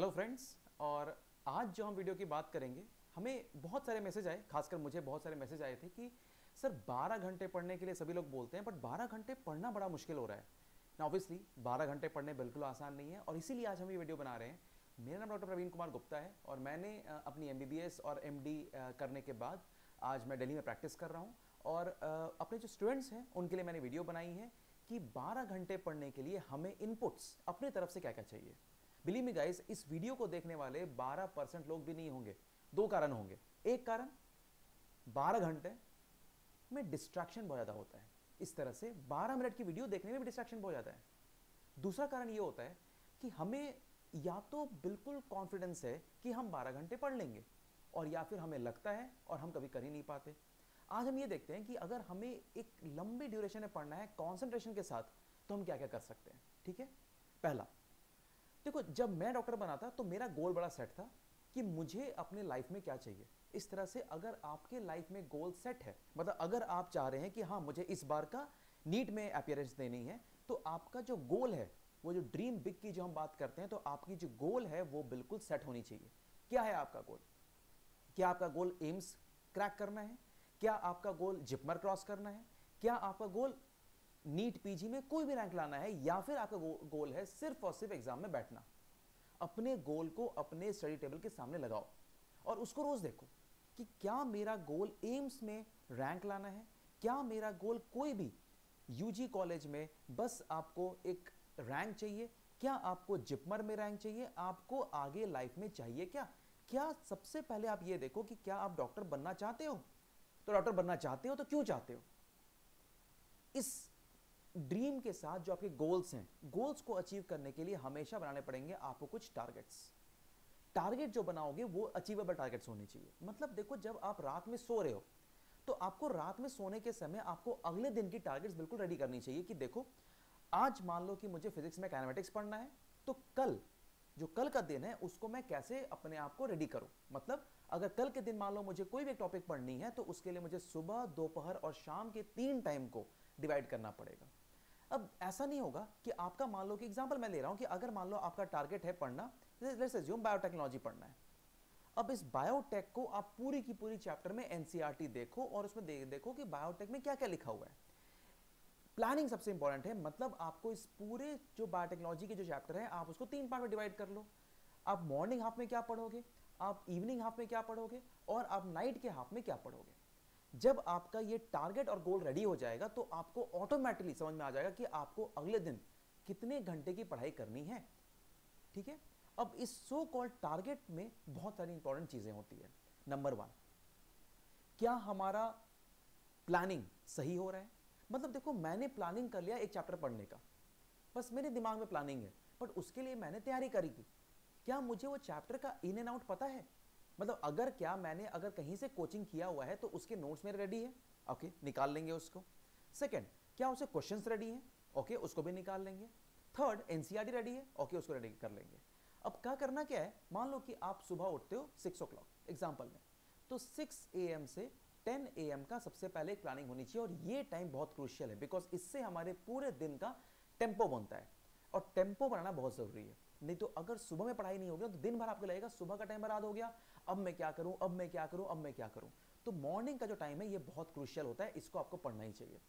Hello friends. और आज जो हम वीडियो की बात करेंगे, हमें बहुत सारे मैसेज आए, खासकर मुझे बहुत सारे मैसेज आए थे कि सर 12 घंटे पढ़ने के लिए सभी लोग बोलते हैं, बट 12 घंटे पढ़ना बड़ा मुश्किल हो रहा है ना। ऑब्वियसली 12 घंटे पढ़ने बिल्कुल आसान नहीं है, और इसीलिए आज हम ये वीडियो बना रहे हैं। मेरा नाम डॉक्टर प्रवीण कुमार गुप्ता है और मैंने अपनी MBBS और MD करने के बाद आज मैं दिल्ली में प्रैक्टिस कर रहा हूँ। और अपने जो स्टूडेंट्स हैं उनके लिए मैंने वीडियो बनाई है कि 12 घंटे पढ़ने के लिए हमें इनपुट्स अपनी तरफ से क्या क्या चाहिए। बिलीव मी गाइस, इस वीडियो को देखने वाले 12% लोग भी नहीं होंगे। दो कारण होंगे। एक कारण, 12 घंटे में डिस्ट्रैक्शन बहुत ज़्यादा होता है। इस तरह से 12 मिनट की वीडियो देखने में भी डिस्ट्रैक्शन बहुत ज़्यादा है। दूसरा कारण ये होता है कि हमें या तो बिल्कुल कॉन्फिडेंस है कि हम 12 घंटे पढ़ लेंगे, और या फिर हमें लगता है और हम कभी कर ही नहीं पाते। आज हम ये देखते हैं कि अगर हमें एक लंबी ड्यूरेशन में पढ़ना है कॉन्सेंट्रेशन के साथ, तो हम क्या क्या कर सकते हैं। ठीक है, पहला, देखो, जब मैं डॉक्टर बना था तो मेरा गोल बड़ा सेट था कि मुझे अपने लाइफ में क्या चाहिए। इस तरह से अगर आपके लाइफ में गोल सेट है, मतलब अगर आप चाह रहे हैं कि हाँ मुझे इस बार का नीट में अपीयरेंस देनी है, तो आपका जो गोल है, वो जो ड्रीम बिग की जो हम बात करते हैं, तो आपकी जो गोल है वो बिल्कुल सेट होनी चाहिए। क्या है आपका गोल? क्या आपका गोल एम्स क्रैक करना है? क्या आपका गोल जिपमर क्रॉस करना है? क्या आपका गोल नीट पीजी में कोई भी रैंक लाना है? या फिर आपका गोल है सिर्फ और सिर्फ एग्जाम में बैठना? अपने गोल को अपने स्टडी टेबल के सामने लगाओ और उसको रोज देखो कि क्या मेरा गोल एम्स में रैंक लाना है? क्या मेरा गोल कोई भी यूजी कॉलेज में बस आपको एक रैंक चाहिए? क्या आपको जिपमर में रैंक चाहिए? आपको आगे लाइफ में चाहिए क्या? क्या सबसे पहले आप ये देखो कि क्या आप डॉक्टर बनना चाहते हो? तो डॉक्टर बनना चाहते हो तो क्यों चाहते हो? इस ड्रीम के साथ जो आपके गोल्स हैं, गोल्स को अचीव करने के लिए हमेशा बनाने पड़ेंगे आपको कुछ टारगेट्स। टारगेट जो बनाओगे वो अचीवेबल टारगेट्स होने चाहिए। मतलब देखो, जब आप रात में सो रहे हो तो आपको रात में सोने के समय आपको अगले दिन की टारगेट्स बिल्कुल रेडी करनी चाहिए कि देखो, आज मान लो कि मुझे फिजिक्स में काइनेमेटिक्स पढ़ना है, तो कल जो कल का दिन है उसको मैं कैसे अपने आप को रेडी करूं। मतलब अगर कल के दिन मान लो मुझे कोई भी एक टॉपिक पढ़नी है, तो उसके लिए मुझे सुबह, दोपहर और शाम के 3 टाइम को डिवाइड करना पड़ेगा। अब ऐसा नहीं होगा कि आपका, मान लो कि एग्जांपल मैं ले रहा हूं कि अगर मान लो आपका टारगेट है पढ़ना, लेट्स अज्यूम बायोटेक्नोलॉजी पढ़ना है। अब इस बायोटेक को आप पूरी की पूरी चैप्टर में एनसीईआरटी देखो और उसमें देखो कि बायोटेक में क्या क्या लिखा हुआ है। प्लानिंग सबसे इंपॉर्टेंट है। मतलब आपको इस पूरे जो बायोटेक्नोलॉजी के जो चैप्टर है, आप उसको 3 पार्ट में डिवाइड कर लो। आप मॉर्निंग हाफ में क्या पढ़ोगे, आप इवनिंग हाफ में क्या पढ़ोगे, और आप नाइट के हाफ में क्या पढ़ोगे। जब आपका ये टारगेट और गोल रेडी हो जाएगा, तो आपको ऑटोमेटिकली समझ में आ जाएगा कि आपको अगले दिन कितने घंटे की पढ़ाई करनी है। ठीक है, अब इस सो कॉल्ड टारगेट में बहुत सारी इंपॉर्टेंट चीजें होती है। नंबर 1, क्या हमारा प्लानिंग सही हो रहा है? मतलब देखो, मैंने प्लानिंग कर लिया एक चैप्टर पढ़ने का, बस मेरे दिमाग में प्लानिंग है, बट उसके लिए मैंने तैयारी करी थी। क्या मुझे वो चैप्टर का इन एंड आउट पता है? मतलब अगर क्या मैंने अगर कहीं से कोचिंग किया हुआ है तो उसके नोट्स मेरे रेडी है, ओके, निकाल लेंगे उसको। सेकंड, क्या उसे क्वेश्चंस रेडी हैं? ओके, उसको भी निकाल लेंगे। थर्ड, एनसीईआरटी रेडी है? ओके, उसको रेडी कर लेंगे। अब क्या करना क्या है, मान लो कि आप सुबह उठते हो 6 o'clock एग्जाम्पल में, तो 6 AM से 10 AM का सबसे पहले एक प्लानिंग होनी चाहिए। और ये टाइम बहुत क्रूशियल है, बिकॉज इससे हमारे पूरे दिन का टेम्पो बनता है, और टेम्पो बनाना बहुत जरूरी है। नहीं तो अगर सुबह में पढ़ाई नहीं होगी तो दिन भर आपको लगेगा सुबह का टाइम बर्बाद हो गया, अब मैं क्या करूं, अब मैं क्या करूं, अब मैं क्या करूं। तो मॉर्निंग का जो टाइम है ये बहुत क्रूशियल होता है, इसको आपको पढ़ना ही चाहिए।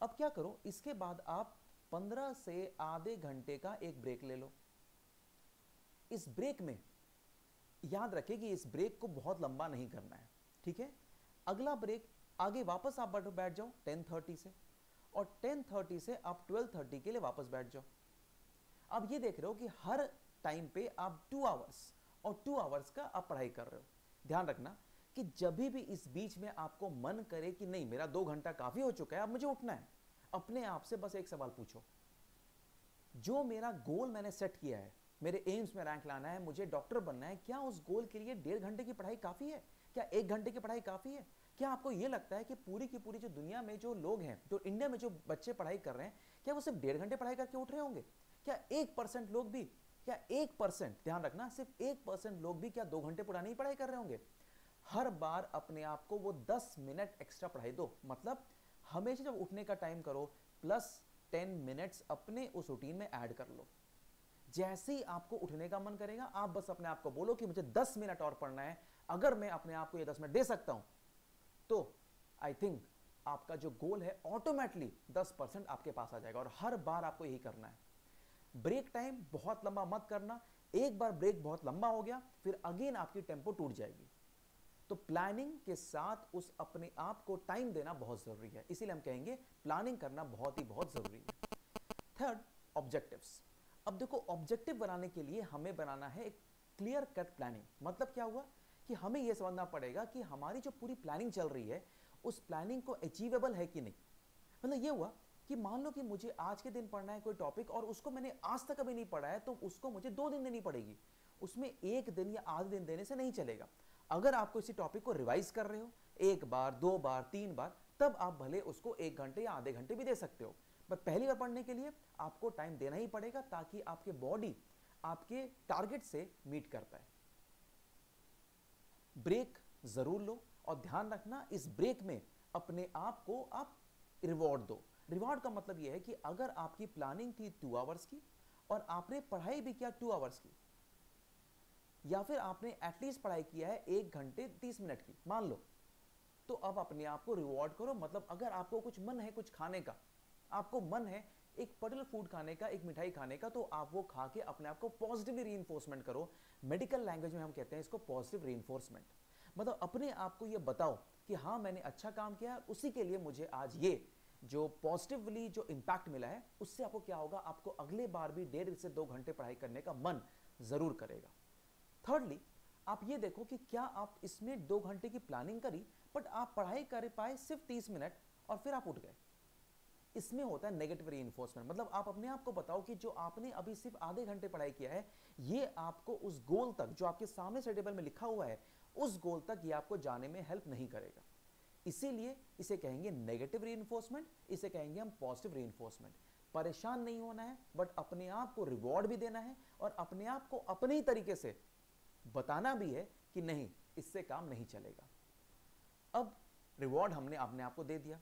अब क्या करो, इसके बाद आप 15 से आधे घंटे का एक ब्रेक ले लो। इस ब्रेक में याद रखें कि इस ब्रेक को बहुत लंबा नहीं करना है। ठीक है, अगला ब्रेक आगे वापस आप बैठ जाओ 10:30 से, और 10:30 से आप 12:30 के लिए वापस बैठ जाओ। अब ये देख रहे हो कि हर टाइम पे आप 2 आवर्स और 2 आवर्स का आप पढ़ाई कर रहे हो। ध्यान रखना कि जब भी इस बीच में आपको मन करे कि नहीं मेरा 2 घंटा काफी हो चुका है, अब मुझे उठना है, अपने आप से बस एक सवाल पूछो, जो मेरा गोल मैंने सेट किया है, मेरे एम्स में रैंक लाना है, मुझे डॉक्टर बनना है, क्या उस गोल के लिए 1.5 घंटे की पढ़ाई काफी है? क्या 1 घंटे की पढ़ाई काफी है? क्या आपको यह लगता है कि पूरी की पूरी जो दुनिया में जो लोग हैं, जो इंडिया में जो बच्चे पढ़ाई कर रहे हैं, क्या वो सिर्फ 1.5 घंटे पढ़ाई करके उठ रहे होंगे? क्या 1% लोग भी, क्या 1%, ध्यान रखना, सिर्फ 1% लोग भी क्या 2 घंटे पुरानी ही पढ़ाई कर रहे होंगे? हर बार अपने आप को वो 10 मिनट एक्स्ट्रा पढ़ाई दो। मतलब हमेशा जब उठने का टाइम करो, प्लस 10 मिनट्स अपने उस रूटीन में ऐड कर लो। जैसे ही आपको उठने का मन करेगा, आप बस अपने आप को बोलो कि मुझे 10 मिनट और पढ़ना है। अगर मैं अपने आप को ये 10 मिनट दे सकता हूं तो आई थिंक आपका जो गोल है ऑटोमेटिकली 10% आपके पास आ जाएगा। और हर बार आपको यही करना है। ब्रेक टाइम बहुत लंबा मत करना। एक बार ब्रेक बहुत लंबा हो गया, फिर अगेन आपकी टेम्पो टूट जाएगी। तो प्लानिंग के साथ उस अपने आप को टाइम देना बहुत जरूरी है। इसीलिए हम कहेंगे प्लानिंग करना बहुत जरूरी है। Third, objectives. अब देखो, ऑब्जेक्टिव बनाने के लिए हमें बनाना है एक क्लियर कट प्लानिंग। मतलब क्या हुआ कि हमें यह समझना पड़ेगा कि हमारी जो पूरी प्लानिंग चल रही है उस प्लानिंग को अचीवेबल है कि नहीं। मतलब यह हुआ कि मान लो कि मुझे आज के दिन पढ़ना है कोई टॉपिक और उसको मैंने आज तक कभी नहीं पढ़ा है, तो उसको मुझे 2 दिन देनी पड़ेगी। उसमें 1 दिन या आधे दिन देने से नहीं चलेगा। अगर आपको इसी टॉपिक को रिवाइज कर रहे हो 1 बार, 2 बार, 3 बार, तब आप भले उसको 1 घंटे या आधे घंटे भी दे सकते हो। बट पहली बार पढ़ने के लिए आपको टाइम देना ही पड़ेगा ताकि आपके बॉडी आपके टारगेट से मीट कर पाए। ब्रेक जरूर लो और ध्यान रखना इस ब्रेक में अपने आप को आप रिवॉर्ड दो। रिवॉर्ड का मतलब यह है कि अगर आपकी प्लानिंग थी 2 आवर्स की और आपने पढ़ाई भी किया 2 आवर्स की, या फिर आपने एटलीस्ट पढ़ाई किया है 1 घंटे 30 मिनट की मान लो, तो अब अपने आप को रिवॉर्ड करो। मतलब अगर आपको कुछ मन है कुछ खाने का, आपको मन है एक पर्टिकुलर फूड खाने का, एक मिठाई खाने का, तो आप वो खा के अपने आप को पॉजिटिवली रीइंफोर्समेंट करो। मेडिकल लैंग्वेज में हम कहते हैं इसको पॉजिटिव रीइंफोर्समेंट। मतलब अपने आप को ये बताओ कि हाँ मैंने अच्छा काम किया, उसी के लिए मुझे आज ये जो पॉजिटिवली जो इंपैक्ट मिला है, उससे आपको क्या होगा, आपको अगले बार भी 1.5 से 2 घंटे पढ़ाई करने का मन जरूर करेगा। थर्डली, आप ये देखो कि क्या आप इसमें 2 घंटे की प्लानिंग करी बट आप पढ़ाई कर पाए सिर्फ 30 मिनट और फिर आप उठ गए। इसमें होता है नेगेटिव रीइंफोर्समेंट। मतलब आप अपने आप को बताओ कि जो आपने अभी सिर्फ आधे घंटे पढ़ाई किया है, ये आपको उस गोल तक जो आपके सामने से टेबल में लिखा हुआ है, उस गोल तक ये आपको जाने में हेल्प नहीं करेगा। इसीलिए इसे कहेंगे नेगेटिव रीइंफोर्समेंट, इसे कहेंगे हम पॉजिटिव रीइंफोर्समेंट। परेशान नहीं होना है बट अपने आप को रिवॉर्ड भी देना है और अपने आप को अपने ही तरीके से बताना भी है कि नहीं, इससे काम नहीं चलेगा। अब रिवॉर्ड हमने अपने आप को दे दिया,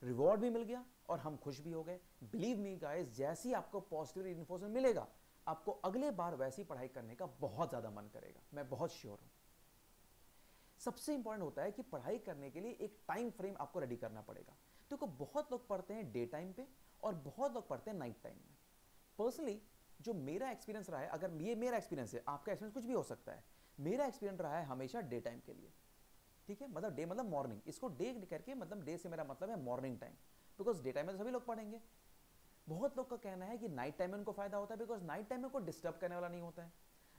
रिवॉर्ड भी मिल गया और हम खुश भी हो गए। बिलीव मी गाइस, जैसे ही आपको पॉजिटिव रीइंफोर्समेंट मिलेगा, आपको अगले बार वैसी पढ़ाई करने का बहुत ज्यादा मन करेगा, मैं बहुत श्योर हूं। सबसे इंपॉर्टेंट होता है कि पढ़ाई करने के लिए एक टाइम फ्रेम आपको रेडी करना पड़ेगा। देखो, बहुत लोग पढ़ते हैं डे टाइम पे और बहुत लोग पढ़ते हैं नाइट टाइम में। पर्सनली जो मेरा एक्सपीरियंस रहा है, अगर ये मेरा एक्सपीरियंस है, आपका एक्सपीरियंस कुछ भी हो सकता है, मेरा एक्सपीरियंस रहा है हमेशा डे टाइम के लिए। ठीक है, मतलब डे मतलब मॉर्निंग, इसको डे करके मतलब डे से मेरा मतलब है morning time, because day time में तो सभी लोग पढ़ेंगे। बहुत लोग का कहना है कि नाइट टाइम में उनको फायदा होता है बिकॉज नाइट टाइम में कोई डिस्टर्ब करने वाला नहीं होता है।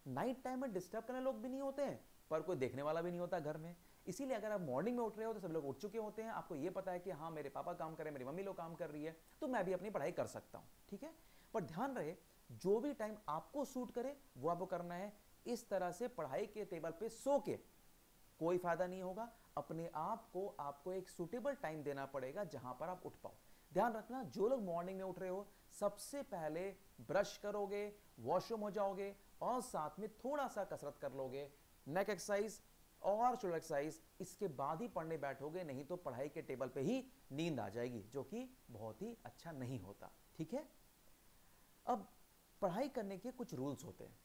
नाइट टाइम में डिस्टर्ब करने लोग भी नहीं होते हैं पर कोई देखने वाला भी नहीं होता घर में। इसीलिए अगर आप मॉर्निंग में उठ रहे हो तो सभी लोग उठ चुके होते हैं, आपको ये पता है कि हाँ मेरे पापा काम कर रहे हैं, मेरी मम्मी लोग काम कर रही है, तो मैं भी अपनी पढ़ाई कर सकता हूँ। ठीक है, पर ध्यान रहे जो भी टाइम आपको सूट करे वो आपको करना है। इस तरह से पढ़ाई के टेबल पे सो के कोई फायदा नहीं होगा। अपने आप को आपको एक सूटेबल टाइम देना पड़ेगा जहां पर आप उठ पाओ। ध्यान रखना, जो लोग मॉर्निंग में उठ रहे हो, सबसे पहले ब्रश करोगे, वॉशरूम हो जाओगे और साथ में थोड़ा सा कसरत कर लोगे, नेक एक्सरसाइज और शोल्डर एक्सरसाइज। इसके बाद ही पढ़ने बैठोगे, नहीं तो पढ़ाई के टेबल पे ही नींद आ जाएगी, जो कि बहुत ही अच्छा नहीं होता। ठीक है, अब पढ़ाई करने के कुछ रूल्स होते हैं।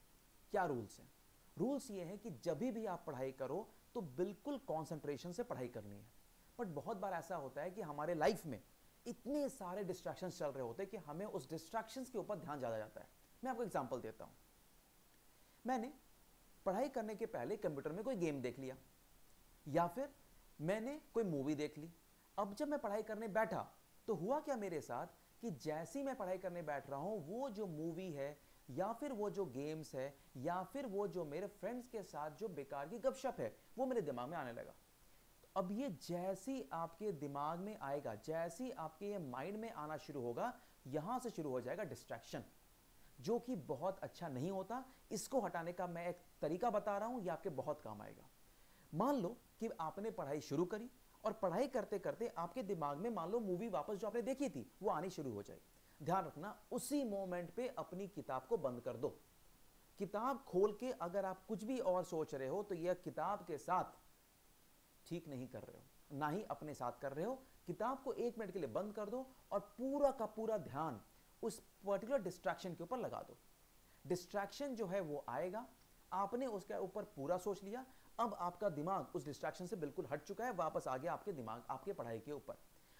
क्या रूल्स हैं? रूल्स ये हैं कि जब भी आप पढ़ाई करो तो बिल्कुल कंसंट्रेशन से पढ़ाई करनी है। बट बहुत बार ऐसा होता है कि हमारे लाइफ में इतने सारे डिस्ट्रैक्शंस चल रहे होते हैं कि हमें उस डिस्ट्रैक्शंस के ऊपर ध्यान ज़्यादा जाता है। मैं आपको एग्जांपल देता हूँ। मैंने पढ़ाई करने के पहले कंप्यूटर में कोई गेम देख लिया या फिर मैंने कोई मूवी देख ली। अब जब मैं पढ़ाई करने बैठा तो हुआ क्या मेरे साथ कि जैसे ही मैं पढ़ाई करने बैठ रहा हूँ, वो जो मूवी है या फिर वो जो गेम्स है या फिर वो जो मेरे फ्रेंड्स के साथ जो बेकार की गपशप है, वो मेरे दिमाग में आने लगा। अब ये जैसी आपके दिमाग में आएगा, जैसी आपके ये माइंड में आना शुरू होगा, यहां से शुरू हो जाएगा डिस्ट्रैक्शन, जो कि बहुत अच्छा नहीं होता। इसको हटाने का मैं एक तरीका बता रहा हूं, ये आपके बहुत काम आएगा। मान लो कि आपने पढ़ाई शुरू करी और पढ़ाई करते करते आपके दिमाग में मान लो मूवी वापस जो आपने देखी थी वो आनी शुरू हो जाए। ध्यान रखना, उसी मोमेंट पे अपनी किताब को बंद कर दो। किताब खोल के अगर आप कुछ भी और सोच रहे हो तो यह किताब के साथ ठीक नहीं कर रहे हो, ना ही अपने साथ कर रहे हो। किताब को 1 मिनट के लिए बंद कर दो और पूरा का पूरा ध्यान उस पर्टिकुलर डिस्ट्रैक्शन के ऊपर लगा दो। डिस्ट्रैक्शन जो है वो आएगा, आपने उसके ऊपर पूरा सोच लिया, अब आपका दिमाग उस डिस्ट्रैक्शन से बिल्कुल हट चुका है, वापस आ गया आपके दिमाग आपके पढ़ाई के ऊपर।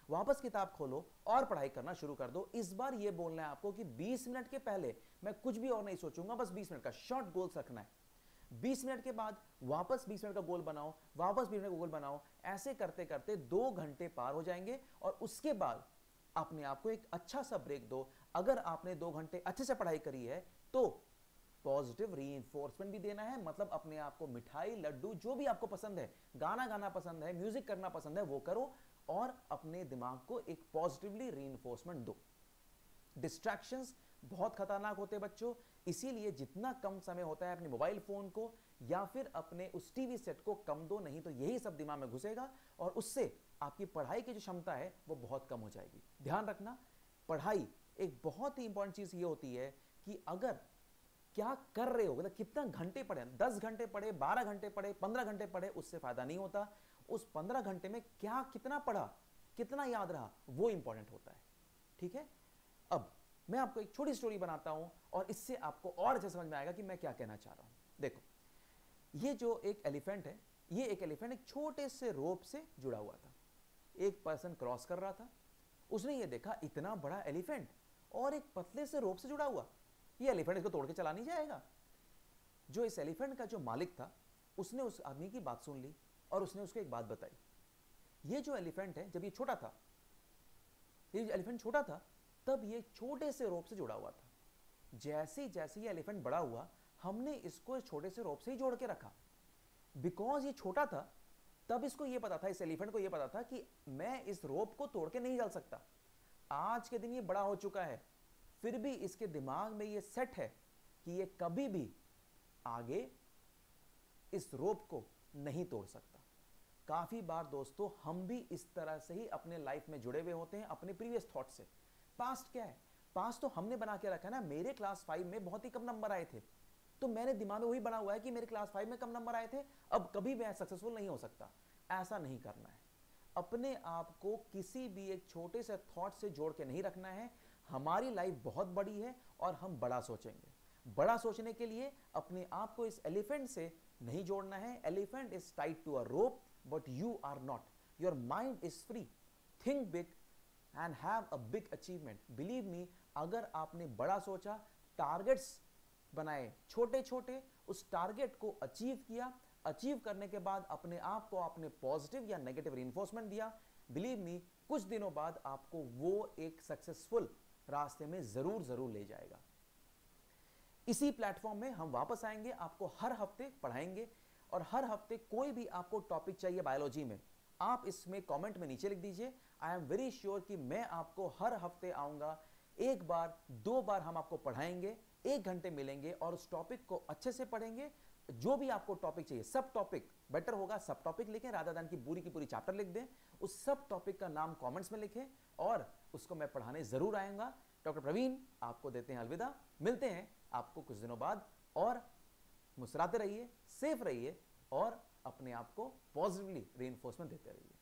वापस किताब खोलो और पढ़ाई करना शुरू कर दो। इस बार ये बोलना है आपको कि 20 मिनट के पहले मैं कुछ भी और नहीं सोचूंगा, बस 20 मिनट का शॉर्ट गोल्स रखना है। 20 मिनट के बाद वापस 20 मिनट का गोल बनाओ, वापस 20 मिनट का गोल बनाओ। ऐसे करते करते 2 घंटे पार हो जाएंगे और उसके बाद अपने आप को एक अच्छा सा ब्रेक दो। अगर आपने 2 घंटे अच्छे से पढ़ाई करी है तो पॉजिटिव रीइंफोर्समेंट भी देना है, मतलब अपने आप को मिठाई, लड्डू, जो भी आपको पसंद है, गाना गाना पसंद है, म्यूजिक करना पसंद है, वो करो और अपने दिमाग को एक पॉजिटिवली रीइंफोर्समेंट दो। डिस्ट्रैक्शंस बहुत खतरनाक होते हैं बच्चों, इसीलिए जितना कम समय होता है अपने मोबाइल फोन को या फिर अपने उस टीवी सेट को कम दो, नहीं तो यही सब दिमाग में घुसेगा और उससे आपकी पढ़ाई की जो क्षमता है वो बहुत कम हो जाएगी। ध्यान रखना, पढ़ाई एक बहुत ही इंपॉर्टेंट चीज ये होती है कि अगर क्या कर रहे हो, मतलब कितना घंटे पढ़े, 10 घंटे पढ़े, 12 घंटे पढ़े, 15 घंटे पढ़े, उससे फायदा नहीं होता। उस 15 घंटे में क्या कितना पढ़ा, कितना याद रहा, वो इंपॉर्टेंट होता है। ठीक है, अब मैं आपको एक छोटी स्टोरी बनाता हूं और इससे आपको और अच्छे समझ में आएगा कि मैं क्या कहना चाह रहा हूं। देखो, ये जो एक एलिफेंट है, ये एक एलिफेंट एक छोटे से रोप से जुड़ा हुआ था। एक पर्सन क्रॉस कर रहा था, उसने ये देखा इतना बड़ा एलिफेंट और एक पतले से रोप से जुड़ा हुआ, ये एलिफेंट इसको तोड़ के चला नहीं जाएगा। जो इस एलिफेंट का जो मालिक था, उसने उस आदमी की बात सुन ली और उसने उसको एक बात बताई। ये जो एलिफेंट है, जब ये छोटा था, ये एलिफेंट छोटा था, तब ये छोटे से रोप से जुड़ा हुआ था। जैसे जैसे ये एलिफेंट बड़ा हुआ, हमने इसको इस छोटे से रोप से ही जोड़ के रखा। बिकॉज ये छोटा था, तब इसको ये पता था, इस एलिफेंट को ये पता था कि मैं इस रोप को तोड़ के नहीं चल सकता। आज के दिन ये बड़ा हो चुका है, फिर भी इसके दिमाग में ये सेट है कि ये कभी भी आगे इस रोप को नहीं तोड़ सकता। काफी बार दोस्तों हम भी इस तरह से ही अपने लाइफ में जुड़े हुए होते हैं अपने प्रीवियस थॉट से। पास्ट क्या है, पास्ट तो हमने बना के रखा है ना। मेरे क्लास 5 में बहुत ही कम नंबर आए थे, तो मैंने दिमाग में वही बना हुआ है कि मेरे क्लास 5 में कम नंबर आए थे, अब कभी मैं सक्सेसफुल नहीं हो सकता। ऐसा नहीं करना है। अपने आप को किसी भी एक छोटे से थॉट से जोड़ के नहीं रखना है। हमारी लाइफ बहुत बड़ी है और हम बड़ा सोचेंगे। बड़ा सोचने के लिए अपने आप को इस एलिफेंट से नहीं जोड़ना है। Elephant is tied to a rope but you are not. Your mind is free. Think big and have a big achievement. Believe me, अगर आपने बड़ा सोचा, टारगेट्स बनाए छोटे छोटे, उस टारगेट को अचीव किया, अचीव करने के बाद अपने आप को आपने पॉजिटिव या नेगेटिव रिइंफोर्समेंट दिया, बिलीव मी, कुछ दिनों बाद आपको वो एक सक्सेसफुल रास्ते में जरूर ले जाएगा। इसी प्लेटफॉर्म में हम वापस आएंगे, आपको हर हफ्ते पढ़ाएंगे और हर हफ्ते कोई भी आपको टॉपिक चाहिए बायोलॉजी में, आप इसमें कमेंट में नीचे लिख दीजिए। आई एम वेरी श्योर कि मैं आपको हर हफ्ते आऊंगा, एक बार 2 बार हम आपको पढ़ाएंगे, 1 घंटे मिलेंगे और उस टॉपिक को अच्छे से पढ़ेंगे। जो भी आपको टॉपिक चाहिए, सब टॉपिक बेटर होगा, सब टॉपिक लिखें, राधा दान की पूरी चैप्टर लिख दें, उस सब टॉपिक का नाम कमेंट्स में लिखें और उसको मैं पढ़ाने जरूर आऊंगा। डॉक्टर प्रवीण आपको देते हैं अलविदा, मिलते हैं आपको कुछ दिनों बाद, और मुस्कुराते रहिए, सेफ रहिए और अपने आप को पॉजिटिवली रीइंफोर्समेंट देते रहिए।